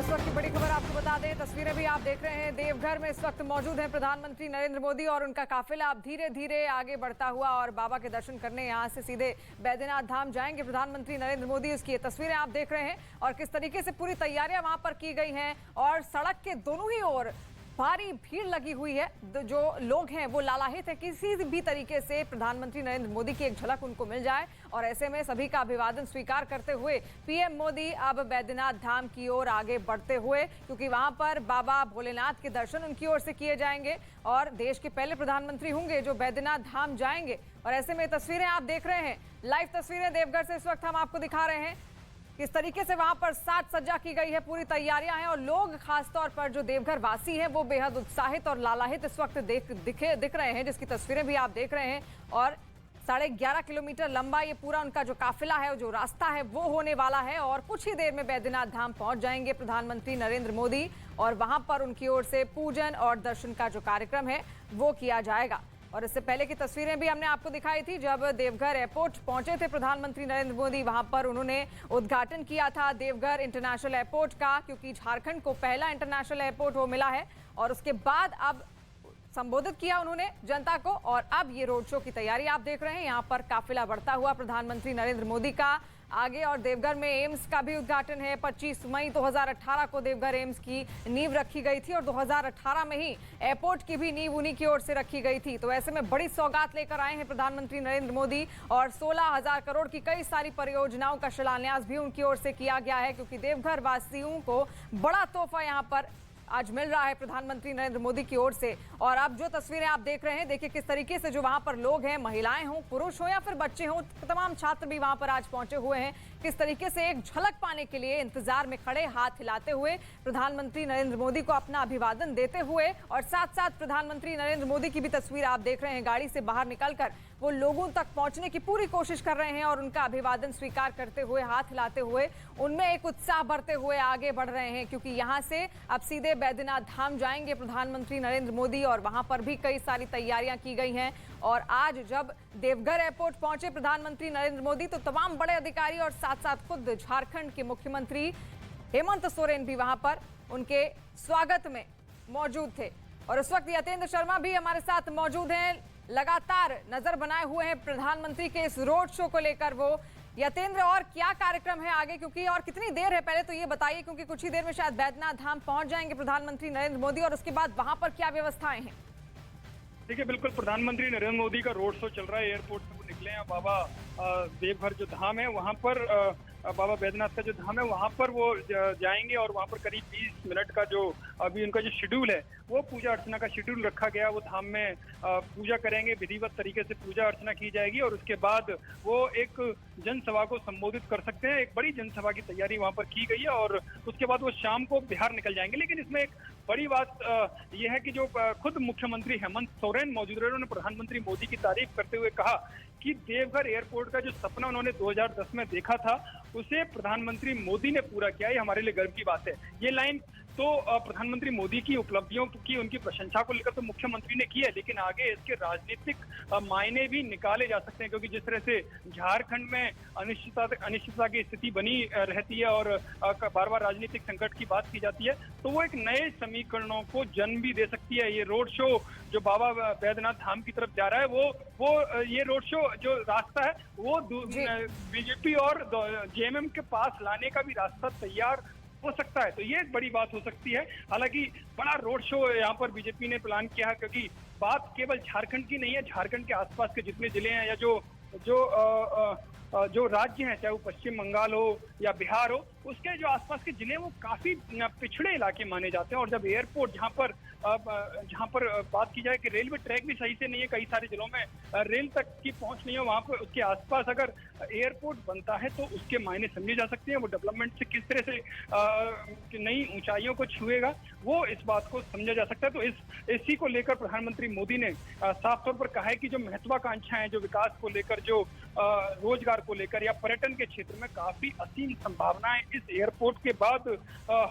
इस वक्त की बड़ी खबर आपको बता दें, तस्वीरें भी आप देख रहे हैं। देवघर में इस वक्त मौजूद हैं प्रधानमंत्री नरेंद्र मोदी और उनका काफिला अब धीरे धीरे आगे बढ़ता हुआ और बाबा के दर्शन करने यहां से सीधे बैद्यनाथ धाम जाएंगे प्रधानमंत्री नरेंद्र मोदी। इसकी ये तस्वीरें आप देख रहे हैं और किस तरीके से पूरी तैयारियां वहां पर की गई हैं और सड़क के दोनों ही ओर भारी भीड़ लगी हुई है। जो लोग हैं वो लालायित है किसी भी तरीके से प्रधानमंत्री नरेंद्र मोदी की एक झलक उनको मिल जाए और ऐसे में सभी का अभिवादन स्वीकार करते हुए पीएम मोदी अब बैद्यनाथ धाम की ओर आगे बढ़ते हुए, क्योंकि वहां पर बाबा भोलेनाथ के दर्शन उनकी ओर से किए जाएंगे और देश के पहले प्रधानमंत्री होंगे जो बैद्यनाथ धाम जाएंगे। और ऐसे में तस्वीरें आप देख रहे हैं, लाइव तस्वीरें देवघर से इस वक्त हम आपको दिखा रहे हैं किस तरीके से वहां पर साज सज्जा की गई है, पूरी तैयारियां हैं और लोग खासतौर पर जो देवघर वासी हैं वो बेहद उत्साहित और लालायित इस वक्त दिख रहे हैं, जिसकी तस्वीरें भी आप देख रहे हैं। और 11.5 किलोमीटर लंबा ये पूरा उनका जो काफिला है, जो रास्ता है वो होने वाला है और कुछ ही देर में बैद्यनाथ धाम पहुंच जाएंगे प्रधानमंत्री नरेंद्र मोदी और वहां पर उनकी ओर से पूजन और दर्शन का जो कार्यक्रम है वो किया जाएगा। और इससे पहले की तस्वीरें भी हमने आपको दिखाई थी जब देवघर एयरपोर्ट पहुंचे थे प्रधानमंत्री नरेंद्र मोदी। वहां पर उन्होंने उद्घाटन किया था देवघर इंटरनेशनल एयरपोर्ट का, क्योंकि झारखंड को पहला इंटरनेशनल एयरपोर्ट वो मिला है। और उसके बाद अब संबोधित किया उन्होंने जनता को और अब ये रोड शो की तैयारी आप देख रहे हैं। यहाँ पर काफिला बढ़ता हुआ प्रधानमंत्री नरेंद्र मोदी का आगे और देवघर में एम्स का भी उद्घाटन है। 25 मई 2018 को देवघर एम्स की नींव रखी गई थी और 2018 में ही एयरपोर्ट की भी नींव उन्हीं की ओर से रखी गई थी। तो ऐसे में बड़ी सौगात लेकर आए हैं प्रधानमंत्री नरेंद्र मोदी और 16,000 करोड़ की कई सारी परियोजनाओं का शिलान्यास भी उनकी ओर से किया गया है, क्योंकि देवघर वासियों को बड़ा तोहफा यहाँ पर आज मिल रहा है प्रधानमंत्री नरेंद्र मोदी की ओर से। और अब जो तस्वीरें आप देख रहे हैं, देखिए किस तरीके से जो वहां पर लोग हैं, महिलाएं हों, पुरुष हो या फिर बच्चे हों, तमाम छात्र भी वहां पर आज पहुंचे हुए हैं। किस तरीके से एक झलक पाने के लिए इंतजार में खड़े, हाथ हिलाते हुए प्रधानमंत्री नरेंद्र मोदी को अपना अभिवादन देते हुए और साथ साथ प्रधानमंत्री नरेंद्र मोदी की भी तस्वीर आप देख रहे हैं। गाड़ी से बाहर निकलकर वो लोगों तक पहुंचने की पूरी कोशिश कर रहे हैं और उनका अभिवादन स्वीकार करते हुए, हाथ हिलाते हुए उनमें एक उत्साह बढ़ते हुए आगे बढ़ रहे हैं, क्योंकि यहां से अब सीधे बैद्यनाथ धाम जाएंगे प्रधानमंत्री नरेंद्र मोदी और वहां पर भी कई सारी तैयारियां की गई हैं। और आज जब देवघर एयरपोर्ट पहुंचे प्रधानमंत्री नरेंद्र मोदी तो तमाम बड़े अधिकारी और साथ साथ खुद झारखंड के मुख्यमंत्री हेमंत सोरेन भी वहां पर उनके स्वागत में मौजूद थे। और इस वक्त यतेंद्र शर्मा भी हमारे साथ मौजूद हैं, लगातार नजर बनाए हुए हैं प्रधानमंत्री के इस रोड शो को लेकर। वो यतेंद्र, और क्या कार्यक्रम है आगे, क्योंकि और कितनी देर है पहले तो ये बताइए, क्योंकि कुछ ही देर में शायद बैद्यनाथ धाम पहुंच जाएंगे प्रधानमंत्री नरेंद्र मोदी और उसके बाद वहां पर क्या व्यवस्थाएं हैं? देखिए, बिल्कुल प्रधानमंत्री नरेंद्र मोदी का रोड शो चल रहा है। एयरपोर्ट से वो निकले हैं, बाबा देवघर जो धाम है वहां पर, बाबा बैद्यनाथ का जो धाम है वहां पर वो जाएंगे और वहां पर करीब 20 मिनट का जो अभी उनका जो शेड्यूल है वो पूजा अर्चना का शेड्यूल रखा गया। वो धाम में पूजा करेंगे, विधिवत तरीके से पूजा अर्चना की जाएगी और उसके बाद वो एक जनसभा को संबोधित कर सकते हैं। एक बड़ी जनसभा की तैयारी वहां पर की गई है और उसके बाद वो शाम को बिहार निकल जाएंगे। लेकिन इसमें एक बड़ी बात यह है कि जो खुद मुख्यमंत्री हेमंत सोरेन मौजूद रहे, उन्होंने प्रधानमंत्री मोदी की तारीफ करते हुए कहा कि देवघर एयरपोर्ट का जो सपना उन्होंने 2010 में देखा था उसे प्रधानमंत्री मोदी ने पूरा किया। ये हमारे लिए गर्व की बात है। ये लाइन तो प्रधानमंत्री मोदी की उपलब्धियों की, उनकी प्रशंसा को लेकर तो मुख्यमंत्री ने की है, लेकिन आगे इसके राजनीतिक मायने भी निकाले जा सकते हैं, क्योंकि जिस तरह से झारखंड में अनिश्चितता की स्थिति बनी रहती है और बार बार राजनीतिक संकट की बात की जाती है, तो वो एक नए समीकरणों को जन्म भी दे सकती है। ये रोड शो जो बाबा बैद्यनाथ धाम की तरफ जा रहा है वो ये रोड शो जो रास्ता है वो बीजेपी और जेएमएम के पास लाने का भी रास्ता तैयार हो सकता है। तो ये एक बड़ी बात हो सकती है। हालांकि बड़ा रोड शो यहाँ पर बीजेपी ने प्लान किया है, क्योंकि बात केवल झारखंड की नहीं है, झारखंड के आसपास के जितने जिले हैं या जो राज्य हैं, चाहे वो पश्चिम बंगाल हो या बिहार हो, उसके जो आसपास के जिले वो काफी पिछड़े इलाके माने जाते हैं। और जब एयरपोर्ट जहाँ पर बात की जाए कि रेलवे ट्रैक भी सही से नहीं है, कई सारे जिलों में रेल तक की पहुंच नहीं है, वहाँ पर उसके आसपास अगर एयरपोर्ट बनता है तो उसके मायने समझे जा सकते हैं। वो डेवलपमेंट से किस तरह से नई ऊंचाइयों को छुएगा, वो इस बात को समझा जा सकता है। तो इसी को लेकर प्रधानमंत्री मोदी ने साफ तौर पर कहा है कि जो महत्वाकांक्षाएं, जो विकास को लेकर, जो रोजगार को लेकर या पर्यटन के क्षेत्र में काफी असीम संभावनाएं इस एयरपोर्ट के बाद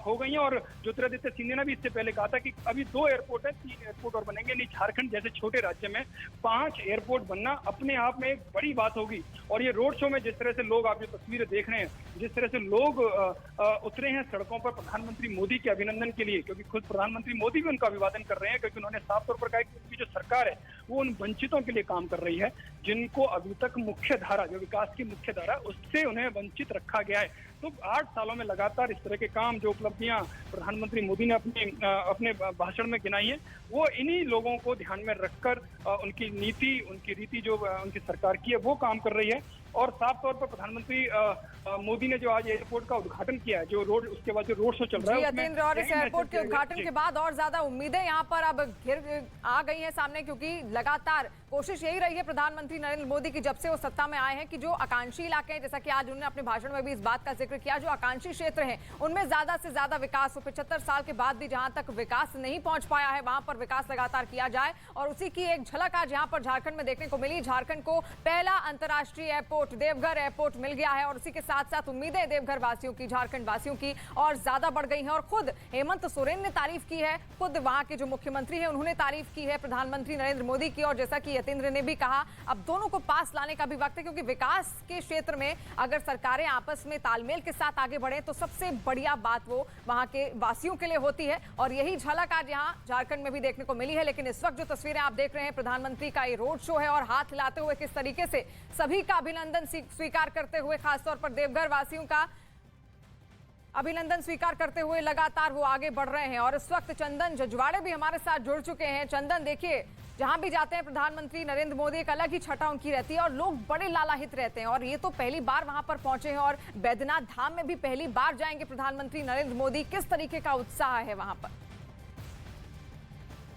हो गई हैं। और ज्योतिरादित्य सिंधिया ने भी इससे पहले कहा था कि अभी 2 एयरपोर्ट है, 3 एयरपोर्ट और बनेंगे। नहीं, झारखंड जैसे छोटे राज्य में 5 एयरपोर्ट बनना अपने आप में एक बड़ी बात होगी। और ये रोड शो में जिस तरह से लोग, आप जो तस्वीरें देख रहे हैं, जिस तरह से लोग उतरे हैं सड़कों पर प्रधानमंत्री मोदी के अभिनंदन के लिए, क्योंकि खुद प्रधानमंत्री मोदी भी उनका अभिवादन कर रहे हैं, क्योंकि उन्होंने साफ तौर पर कहा कि उनकी जो सरकार है वो उन वंचितों के लिए काम कर रही है जिनको अभी तक मुख्य धारा, जो विकास की मुख्य धारा, उससे उन्हें वंचित रखा गया है। तो 8 सालों में लगातार इस तरह के काम, जो उपलब्धियां प्रधानमंत्री मोदी ने अपने भाषण में गिनाई है, वो इन्हीं लोगों को ध्यान में रखकर उनकी नीति, उनकी रीति जो उनकी सरकार की है वो काम कर रही है। और साफ तौर पर प्रधानमंत्री मोदी ने जो आज एयरपोर्ट का उद्घाटन किया है, जो रोड, उसके बाद जो रोड शो चल रहा है, यतीन्द्र, और इस एयरपोर्ट के उद्घाटन के बाद और ज्यादा उम्मीदें यहाँ पर अब आ गई हैं सामने, क्योंकि लगातार कोशिश यही रही है प्रधानमंत्री नरेंद्र मोदी की, जब से वो सत्ता में आए हैं, कि जो आकांक्षी इलाके हैं, जैसा कि आज उन्होंने अपने भाषण में भी इस बात का जिक्र किया, जो आकांक्षी क्षेत्र हैं उनमें ज्यादा से ज्यादा विकास हो। 75 साल के बाद भी जहां तक विकास नहीं पहुंच पाया है, वहां पर विकास लगातार किया जाए। और उसी की एक झलक आज यहाँ पर झारखंड में देखने को मिली। झारखंड को पहला अंतर्राष्ट्रीय एयरपोर्ट, देवघर एयरपोर्ट मिल गया है, और उसी के साथ साथ उम्मीदें देवघर वासियों की, झारखंड वासियों की और ज्यादा बढ़ गई हैं। और खुद हेमंत सोरेन ने तारीफ की है, खुद वहां के जो मुख्यमंत्री हैं उन्होंने तारीफ की है प्रधानमंत्री नरेंद्र मोदी की। और जैसा कि यतीन्द्र ने भी कहा, अब दोनों को पास लाने का भी वक्त है, क्योंकि विकास के क्षेत्र में अगर सरकारें आपस में तालमेल के साथ आगे बढ़े तो सबसे बढ़िया बात वो वहां के वासियों के लिए होती है। और यही झलक आज यहाँ झारखंड में भी देखने को मिली है। लेकिन इस वक्त जो तस्वीरें आप देख रहे हैं, प्रधानमंत्री का ये रोड शो है, और हाथ हिलाते हुए किस तरीके से सभी का अभिनंदन स्वीकार करते हुए, खासतौर पर देवघर वासियों का अभिनंदन स्वीकार करते हुए लगातार वो आगे बढ़ रहे हैं। और इस वक्त चंदन जजवाड़े भी हमारे साथ जुड़ चुके हैं। चंदन, देखिए, जहां भी जाते हैं प्रधानमंत्री नरेंद्र मोदी, एक अलग ही छटा उनकी रहती है और लोग बड़े लालाहित रहते हैं। और ये तो पहली बार वहां पर पहुंचे हैं, और बैद्यनाथ धाम में भी पहली बार जाएंगे प्रधानमंत्री नरेंद्र मोदी। किस तरीके का उत्साह है वहां पर?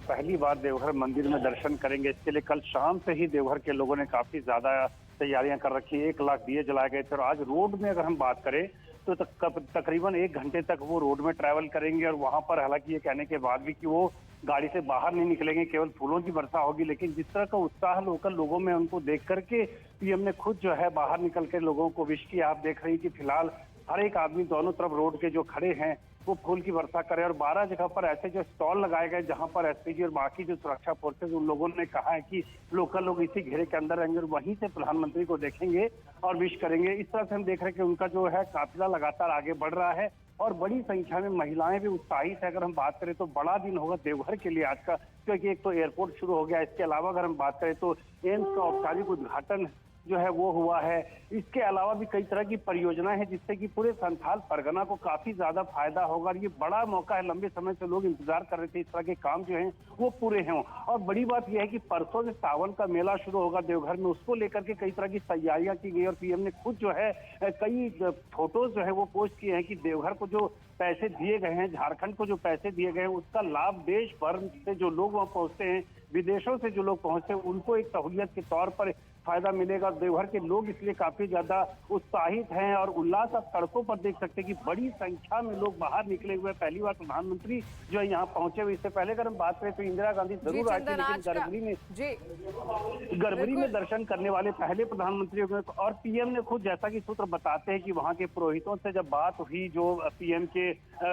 पहली बार देवघर मंदिर में दर्शन करेंगे, इसके लिए कल शाम से ही देवघर के लोगों ने काफी ज्यादा तैयारियां कर रखी है। 1 लाख दिए जलाए गए थे। और आज रोड में अगर हम बात करें तो तकरीबन 1 घंटे तक वो रोड में ट्रैवल करेंगे। और वहां पर हालांकि ये कहने के बाद भी कि वो गाड़ी से बाहर नहीं निकलेंगे, केवल फूलों की वर्षा होगी। लेकिन जिस तरह का उत्साह लोकल लोगों में, उनको देख करके पीएम ने खुद जो है बाहर निकल के लोगों को विश किया। आप देख रहे हैं कि फिलहाल हर एक आदमी दोनों तरफ रोड के जो खड़े हैं वो फूल की वर्षा करे। और 12 जगह पर ऐसे जो स्टॉल लगाए गए जहां पर एसपीजी और बाकी जो सुरक्षा फोर्सेज, उन लोगों ने कहा है कि लोकल लोग इसी घेरे के अंदर रहेंगे और वहीं से प्रधानमंत्री को देखेंगे और विश करेंगे। इस तरह से हम देख रहे हैं कि उनका जो है काफिला लगातार आगे बढ़ रहा है और बड़ी संख्या में महिलाएं भी उत्साहित है। अगर हम बात करें तो बड़ा दिन होगा देवघर के लिए आज का, क्योंकि एक तो एयरपोर्ट शुरू हो गया, इसके अलावा अगर हम बात करें तो एम्स का औपचारिक उद्घाटन जो है वो हुआ है। इसके अलावा भी कई तरह की परियोजनाएं हैं जिससे कि पूरे संथाल परगना को काफी ज्यादा फायदा होगा। और ये बड़ा मौका है, लंबे समय से लोग इंतजार कर रहे थे इस तरह के काम जो हैं वो पूरे हों। और बड़ी बात यह है कि परसों से सावन का मेला शुरू होगा देवघर में, उसको लेकर के कई तरह की तैयारियां की गई। और पीएम ने खुद जो है कई फोटोज जो है वो पोस्ट किए हैं कि देवघर को जो पैसे दिए गए हैं, झारखंड को जो पैसे दिए गए हैं, उसका लाभ देश भर से जो लोग वहाँ पहुंचते हैं, विदेशों से जो लोग पहुंचते हैं, उनको एक सहूलियत के तौर पर फायदा मिलेगा। देवघर के लोग इसलिए काफी ज्यादा उत्साहित हैं और उल्लास आप सड़कों पर देख सकते हैं कि बड़ी संख्या में लोग बाहर निकले हुए। पहली बार प्रधानमंत्री जो है यहाँ पहुंचे हुए। इससे पहले अगर हम बात करें तो इंदिरा गांधी जरूर आई थी, लेकिन गड़बड़ी में दर्शन करने वाले पहले प्रधानमंत्री हो गए। और पीएम ने खुद, जैसा कि सूत्र बताते हैं कि वहाँ के पुरोहितों से जब बात हुई, जो पीएम के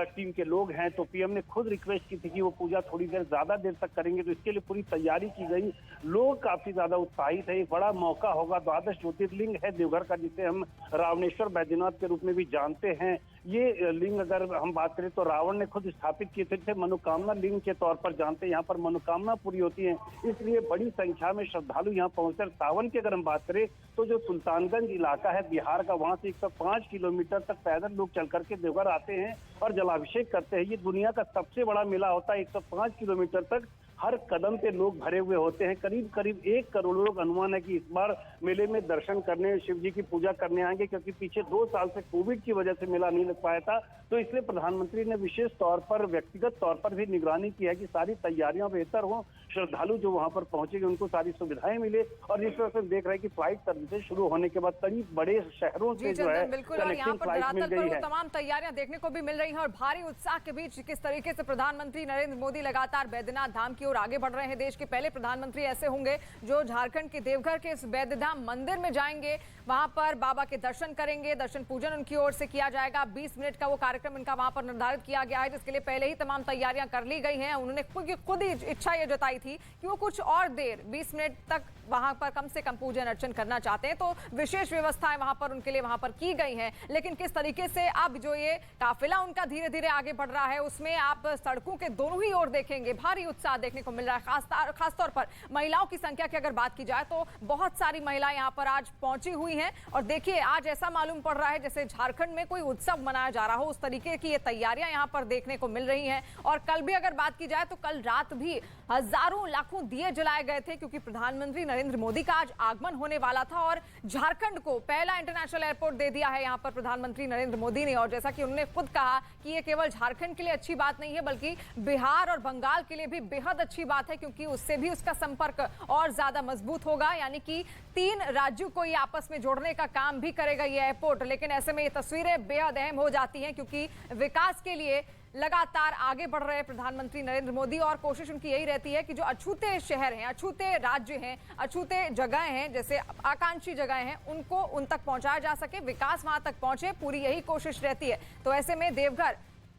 टीम के लोग हैं, तो पीएम ने खुद रिक्वेस्ट की थी कि वो पूजा थोड़ी देर ज्यादा देर तक करेंगे। तो इसके लिए पूरी तैयारी की गई। लोग काफी ज्यादा उत्साहित है। एक बड़ा मौका होगा। 12 ज्योतिर्लिंग है देवघर का, जिसे हम रावणेश्वर बैद्यनाथ के रूप में भी जानते हैं। ये लिंग अगर हम बात करें तो रावण ने खुद स्थापित किए थे, जिसे मनोकामना लिंग के तौर पर जानते हैं। यहाँ पर मनोकामना पूरी होती है, इसलिए बड़ी संख्या में श्रद्धालु यहाँ पहुंचकर सावन की अगर हम बात करें तो जो सुल्तानगंज इलाका है बिहार का, वहां से 105 किलोमीटर तक पैदल लोग चल करके देवघर आते हैं और जलाभिषेक करते हैं। ये दुनिया का सबसे बड़ा मेला होता है। 105 किलोमीटर तक हर कदम पे लोग भरे हुए होते हैं। करीब करीब 1 करोड़ लोग अनुमान है कि इस बार मेले में दर्शन करने, शिव जी की पूजा करने आएंगे, क्योंकि पीछे 2 साल से कोविड की वजह से मेला नहीं लग पाया था। तो इसलिए प्रधानमंत्री ने विशेष तौर पर, व्यक्तिगत तौर पर भी निगरानी की है कि सारी तैयारियां बेहतर हों, श्रद्धालु जो वहां पर पहुंचेंगे उनको सारी सुविधाएं मिले। और जिस तरह से देख रहे हैं कि फ्लाइट सर्विसेज शुरू होने के बाद कई बड़े शहरों से जो है कनेक्टिंग फ्लाइट मिल गई है। तमाम तैयारियां देखने को भी मिल रही हैं और भारी उत्साह के बीच किस तरीके से प्रधानमंत्री नरेंद्र मोदी लगातार बैद्यनाथ धाम की ओर ओर आगे बढ़ रहे हैं। देश के पहले प्रधानमंत्री ऐसे होंगे जो झारखंड के देवघर के इस वैद्यधाम मंदिर में जाएंगे, वहां पर बाबा के दर्शन करेंगे। दर्शन पूजन उनकी ओर से किया जाएगा। 20 मिनट का वो कार्यक्रम इनका वहां पर निर्धारित किया गया है, जिसके लिए पहले ही तमाम तैयारियां कर ली गई हैं। उन्होंने खुद ही इच्छा ये जताई थी कि वो कुछ और देर 20 मिनट तक वहां पर कम से कम पूजन अर्चन करना चाहते हैं, तो विशेष व्यवस्थाएं वहां पर उनके लिए वहां पर की गई हैं। लेकिन किस तरीके से अब जो ये काफिला उनका धीरे धीरे आगे बढ़ रहा है, उसमें आप सड़कों के दोनों ही ओर देखेंगे भारी उत्साह देखने को मिल रहा है। खासतौर पर महिलाओं की संख्या की अगर बात की जाए तो बहुत सारी महिलाएं यहां पर आज पहुंची हुई हैं। और देखिए, आज ऐसा मालूम पड़ रहा है जैसे झारखंड में कोई उत्सव मनाया जा रहा हो, उस तरीके की ये तैयारियां यहां पर देखने को मिल रही हैं। और कल भी अगर बात की जाए तो कल रात भी हजारों लाखों दिए जलाए गए थे, क्योंकि प्रधानमंत्री नरेंद्र मोदी का आज आगमन होने वाला था और झारखंड को पहला इंटरनेशनल एयरपोर्ट दे दिया है यहां पर प्रधानमंत्री नरेंद्र मोदी ने। और जैसा कि उन्होंने खुद कहा कि ये केवल झारखंड के लिए अच्छी बात नहीं है, बल्कि बिहार और बंगाल के लिए भी बेहद अच्छी बात है, क्योंकि उससे भी उसका संपर्क और ज्यादा मजबूत होगा। यानी कि 3 राज्यों को ये आपस में जोड़ने का काम भी करेगा ये एयरपोर्ट। लेकिन ऐसे में ये तस्वीरें बेहद अहम हो जाती हैं, क्योंकि विकास के लिए लगातार आगे बढ़ रहे प्रधानमंत्री नरेंद्र मोदी, और कोशिश उनकी यही रहती है कि जो अछूते शहर हैं, अछूते राज्य हैं, अछूते जगह हैं, जैसे आकांक्षी जगह हैं, उनको उन तक पहुंचाया जा सके, विकास वहां तक पहुंचे, पूरी यही कोशिश रहती है। तो ऐसे में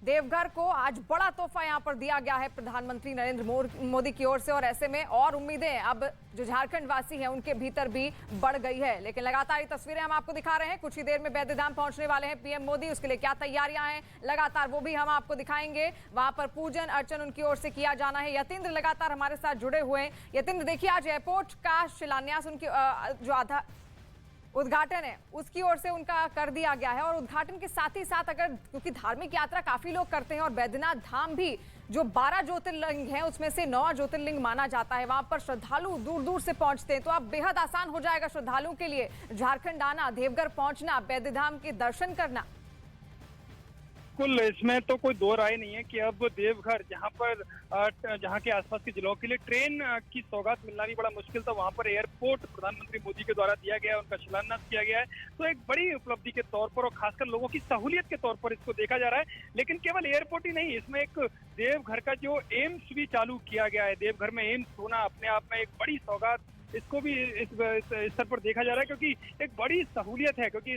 देवघर को आज बड़ा तोहफा यहां पर दिया गया है प्रधानमंत्री नरेंद्र मोदी की ओर से। और ऐसे में और उम्मीदें अब जो झारखंड वासी हैं उनके भीतर भी बढ़ गई है। लेकिन लगातार ये तस्वीरें हम आपको दिखा रहे हैं। कुछ ही देर में वैद्यधाम पहुंचने वाले हैं पीएम मोदी, उसके लिए क्या तैयारियां हैं लगातार वो भी हम आपको दिखाएंगे। वहां पर पूजन अर्चन उनकी ओर से किया जाना है। यतीन्द्र लगातार हमारे साथ जुड़े हुए हैं। यतीन्द्र, देखिए, आज एयरपोर्ट का शिलान्यास उनकी जो उद्घाटन है उसकी ओर से उनका कर दिया गया है। और उद्घाटन के साथ ही साथ, अगर क्योंकि धार्मिक यात्रा काफी लोग करते हैं और बैद्यनाथ धाम भी जो 12 ज्योतिर्लिंग हैं उसमें से 9 ज्योतिर्लिंग माना जाता है, वहां पर श्रद्धालु दूर दूर से पहुंचते हैं। तो अब बेहद आसान हो जाएगा श्रद्धालुओं के लिए झारखंड आना, देवघर पहुंचना, बैद्यधाम के दर्शन करना। बिल्कुल, इसमें तो कोई दो राय नहीं है कि अब देवघर, जहां के आसपास के जिलों के लिए ट्रेन की सौगात मिलना भी बड़ा मुश्किल था, वहां पर एयरपोर्ट प्रधानमंत्री मोदी के द्वारा दिया गया है, उनका शिलान्यास किया गया है। तो एक बड़ी उपलब्धि के तौर पर और खासकर लोगों की सहूलियत के तौर पर इसको देखा जा रहा है। लेकिन केवल एयरपोर्ट ही नहीं, इसमें एक देवघर का जो एम्स भी चालू किया गया है। देवघर में एम्स होना अपने आप में एक बड़ी सौगात, इसको भी इस स्तर पर देखा जा रहा है, क्योंकि एक बड़ी सहूलियत है। क्योंकि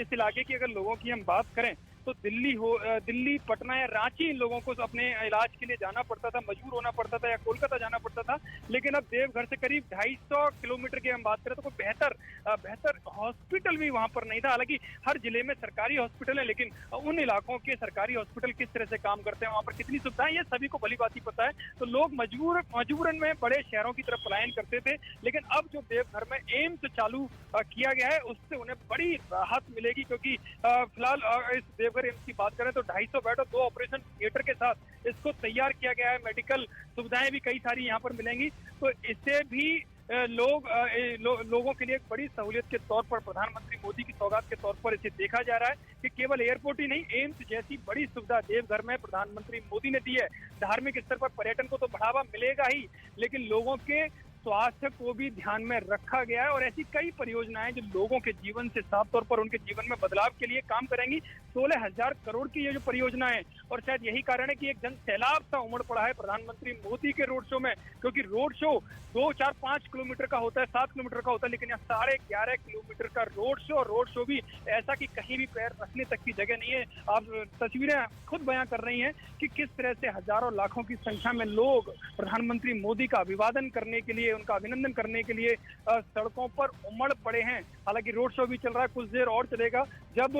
इस इलाके की अगर लोगों की हम बात करें तो दिल्ली, पटना या रांची इन लोगों को अपने इलाज के लिए जाना पड़ता था, मजबूर होना पड़ता था, या कोलकाता जाना पड़ता था। लेकिन अब देवघर से करीब 250 किलोमीटर की हम बात करें तो कोई बेहतर हॉस्पिटल भी वहां पर नहीं था। हालांकि हर जिले में सरकारी हॉस्पिटल है, लेकिन उन इलाकों के सरकारी हॉस्पिटल किस तरह से काम करते हैं, वहां पर कितनी सुविधाएं, ये सभी को भली बात ही पता है। तो लोग मजबूरन में बड़े शहरों की तरफ पलायन करते थे। लेकिन अब जो देवघर में एम्स चालू किया गया है उससे उन्हें बड़ी राहत मिलेगी, क्योंकि फिलहाल इस देवघर एम्स की बात करें तो 250 बेड और 2 ऑपरेशन थिएटर के साथ इसको तैयार किया गया है। मेडिकल सुविधाएं भी कई सारी यहाँ पर मिलेंगी। तो इससे भी लोगों के लिए एक बड़ी सहूलियत के तौर पर, प्रधानमंत्री मोदी की सौगात के तौर पर इसे देखा जा रहा है कि केवल एयरपोर्ट ही नहीं, एम्स जैसी बड़ी सुविधा देवघर में प्रधानमंत्री मोदी ने दी है। धार्मिक स्तर पर पर्यटन को तो बढ़ावा मिलेगा ही, लेकिन लोगों के स्वास्थ्य को भी ध्यान में रखा गया है। और ऐसी कई परियोजनाएं जो लोगों के जीवन से साफ तौर पर उनके जीवन में बदलाव के लिए काम करेंगी। 16,000 करोड़ की ये जो परियोजना है, और शायद यही कारण है कि एक जन सैलाब सा उमड़ पड़ा है प्रधानमंत्री मोदी के रोड शो में। क्योंकि रोड शो 2, 4, 5 किलोमीटर का होता है, 7 किलोमीटर का होता है, लेकिन यहाँ 11.5 किलोमीटर का रोड शो, और रोड शो भी ऐसा कि कहीं भी पैर रखने तक की जगह नहीं है। आप तस्वीरें खुद बयां कर रही हैं कि किस तरह से हजारों लाखों की संख्या में लोग प्रधानमंत्री मोदी का अभिवादन करने के लिए, उनका अभिनंदन करने के लिए सड़कों पर उमड़ पड़े हैं। हालांकि रोड शो भी चल रहा है, कुछ देर और चलेगा। जब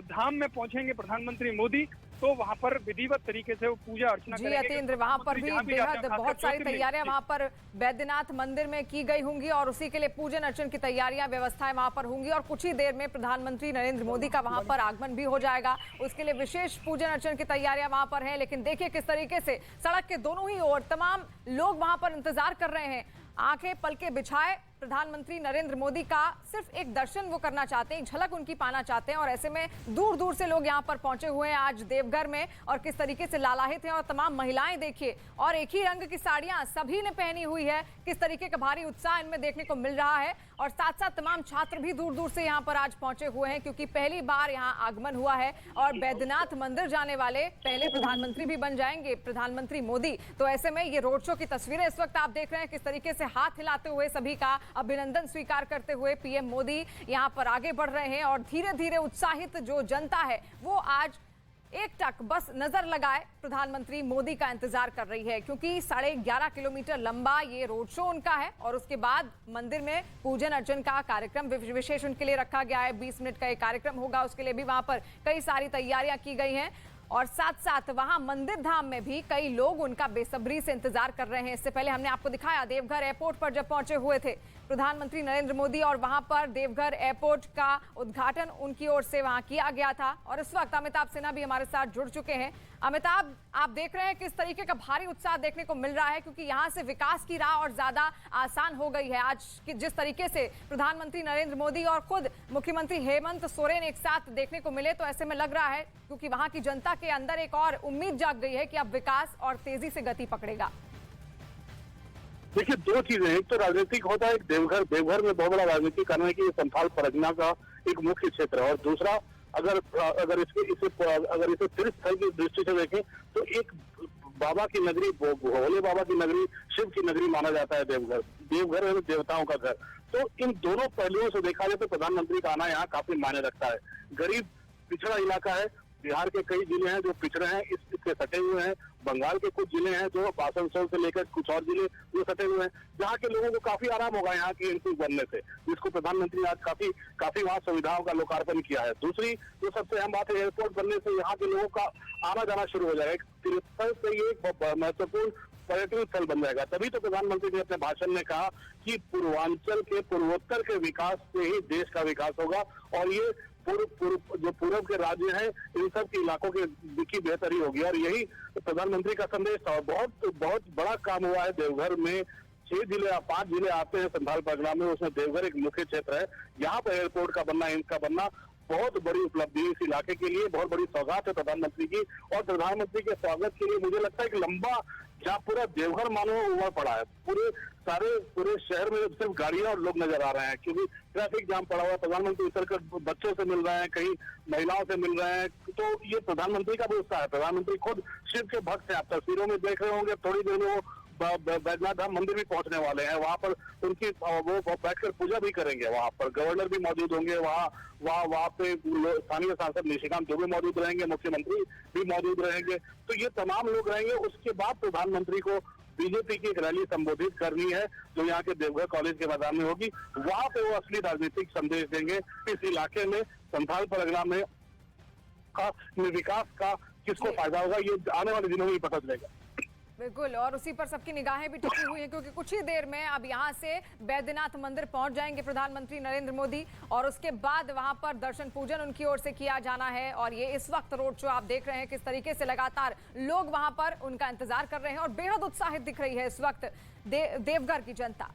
धाम में पहुंचेंगे प्रधानमंत्री मोदी तो वहां पर विधिवत तरीके से वो पूजा अर्चना जी यतीन्द्र, वहां पर भी बेहद बहुत सारी तैयारियां वहां पर बैद्यनाथ मंदिर में की गई होंगी, और उसी के लिए पूजन अर्चन की तैयारियां, व्यवस्थाएं वहां पर होंगी। और कुछ ही देर में प्रधानमंत्री नरेंद्र मोदी का वहां पर आगमन भी हो जाएगा, उसके लिए विशेष पूजन अर्चन की तैयारियां वहां पर हैं। लेकिन देखिए किस तरीके से सड़क के दोनों ही ओर तमाम लोग वहां पर इंतजार कर रहे हैं, आंखें पलके बिछाए प्रधानमंत्री नरेंद्र मोदी का सिर्फ एक दर्शन वो करना चाहते हैं, एक झलक उनकी पाना चाहते हैं। और ऐसे में दूर दूर से लोग यहाँ पर पहुंचे हुए हैं आज देवघर में, और किस तरीके से लालायित हैं। और तमाम महिलाएं देखिए, और एक ही रंग की साड़ियां सभी ने पहनी हुई है, किस तरीके का भारी उत्साह इनमें देखने को मिल रहा है। और साथ साथ तमाम छात्र भी दूर दूर से यहाँ पर आज पहुंचे हुए हैं, क्योंकि पहली बार यहाँ आगमन हुआ है और बैद्यनाथ मंदिर जाने वाले पहले प्रधानमंत्री भी बन जाएंगे प्रधानमंत्री मोदी। तो ऐसे में ये रोड शो की तस्वीरें इस वक्त आप देख रहे हैं, किस तरीके से हाथ हिलाते हुए सभी का अभिनंदन स्वीकार करते हुए पीएम मोदी यहाँ पर आगे बढ़ रहे हैं और धीरे धीरे उत्साहित जो जनता है वो आज एकटक बस नजर लगाए प्रधानमंत्री मोदी का इंतजार कर रही है, क्योंकि 11.5 किलोमीटर लंबा ये रोड शो उनका है और उसके बाद मंदिर में पूजन अर्चन का कार्यक्रम विशेष उनके लिए रखा गया है। 20 मिनट का एक कार्यक्रम होगा, उसके लिए भी वहां पर कई सारी तैयारियां की गई हैं और साथ साथ वहां मंदिर धाम में भी कई लोग उनका बेसब्री से इंतजार कर रहे हैं। इससे पहले हमने आपको दिखाया देवघर एयरपोर्ट पर जब पहुंचे हुए थे प्रधानमंत्री नरेंद्र मोदी और वहां पर देवघर एयरपोर्ट का उद्घाटन उनकी ओर से वहां किया गया था। और इस वक्त अमिताभ सिन्हा भी हमारे साथ जुड़ चुके हैं। अमिताभ, आप देख रहे हैं किस तरीके का भारी उत्साह देखने को मिल रहा है, क्योंकि यहाँ से विकास की राह और ज्यादा आसान हो गई है। आज जिस तरीके से प्रधानमंत्री नरेंद्र मोदी और खुद मुख्यमंत्री हेमंत सोरेन एक साथ देखने को मिले, तो ऐसे में लग रहा है क्योंकि वहां की जनता के अंदर एक और उम्मीद जाग गई है कि अब विकास और तेजी से गति पकड़ेगा। देखिए, दो चीजें, एक तो राजनीतिक होता है, देवघर में बहुत बड़ा राजनीतिक करना है कि ये संथाल परगना का एक मुख्य क्षेत्र है, और दूसरा अगर इसे तीर्थ स्थल की दृष्टि से देखें तो एक बाबा की नगरी, भोले बाबा की नगरी, शिव की नगरी माना जाता है देवघर है देवताओं का घर। तो इन दोनों पहलुओं से देखा जाए तो प्रधानमंत्री का आना यहाँ काफी मायने रखता है। गरीब पिछड़ा इलाका है, बिहार के कई जिले हैं जो पिछड़े हैं, इससे सटे हुए हैं। बंगाल के कुछ जिले हैं जो आसनसोल से लेकर कुछ और जिले जो सटे हुए हैं, जहाँ के लोगों को काफी आराम होगा यहाँ की एंट्री बनने से, जिसको प्रधानमंत्री ने आज काफी वहाँ सुविधाओं का लोकार्पण किया है। दूसरी जो सबसे अहम बात है, एयरपोर्ट बनने से यहाँ के लोगों का आना जाना शुरू हो जाएगा। तीर्थस्थल से ये एक महत्वपूर्ण पर्यटन स्थल बन जाएगा। तभी तो प्रधानमंत्री ने अपने भाषण में कहा कि पूर्वांचल के, पूर्वोत्तर के विकास से ही देश का विकास होगा, और ये जो पूर्व के राज्य हैं इन सब के इलाकों की बेहतरी होगी। और यही प्रधानमंत्री का संदेश था। बहुत बड़ा काम हुआ है देवघर में। 5 जिले आते हैं संथाल परगना में, उसमें देवघर एक मुख्य क्षेत्र है। यहाँ पर एयरपोर्ट का बनना, इनका बनना बहुत बड़ी उपलब्धि है इस इलाके के लिए, बहुत बड़ी सौगात है प्रधानमंत्री की। और प्रधानमंत्री के स्वागत के लिए मुझे लगता है कि लंबा, जहाँ पूरा देवघर मानो उमड़ पड़ा है, पूरे शहर में सिर्फ गाड़ियां और लोग नजर आ रहे हैं, क्योंकि ट्रैफिक जाम पड़ा हुआ है। प्रधानमंत्री उतरकर बच्चों से मिल रहे हैं, कहीं महिलाओं से मिल रहे हैं, तो ये प्रधानमंत्री का भी उत्साह है। प्रधानमंत्री खुद शिव के भक्त हैं, आप तस्वीरों में देख रहे होंगे। थोड़ी देर में वो बैद्यनाथ धाम मंदिर भी पहुंचने वाले हैं। वहां पर उनकी वो बैठकर पूजा भी करेंगे। वहां पर गवर्नर भी मौजूद होंगे, वहाँ पे स्थानीय सांसद निशिकांत दुबे मौजूद रहेंगे, मुख्यमंत्री भी मौजूद रहेंगे। तो ये तमाम लोग रहेंगे। उसके बाद प्रधानमंत्री को बीजेपी की एक रैली संबोधित करनी है जो यहाँ के देवघर कॉलेज के मैदान में होगी। वहां पे वो असली राजनीतिक संदेश देंगे। इस इलाके में, संथाल परगना में विकास का किसको फायदा होगा, ये आने वाले दिनों में ही पता चलेगा। बिल्कुल, और उसी पर सबकी निगाहें भी टिकी हुई हैं, क्योंकि कुछ ही देर में अब यहाँ से बैद्यनाथ मंदिर पहुंच जाएंगे प्रधानमंत्री नरेंद्र मोदी और उसके बाद वहां पर दर्शन पूजन उनकी ओर से किया जाना है। और ये इस वक्त रोड शो आप देख रहे हैं किस तरीके से लगातार लोग वहां पर उनका इंतजार कर रहे हैं और बेहद उत्साहित दिख रही है इस वक्त देवघर की जनता।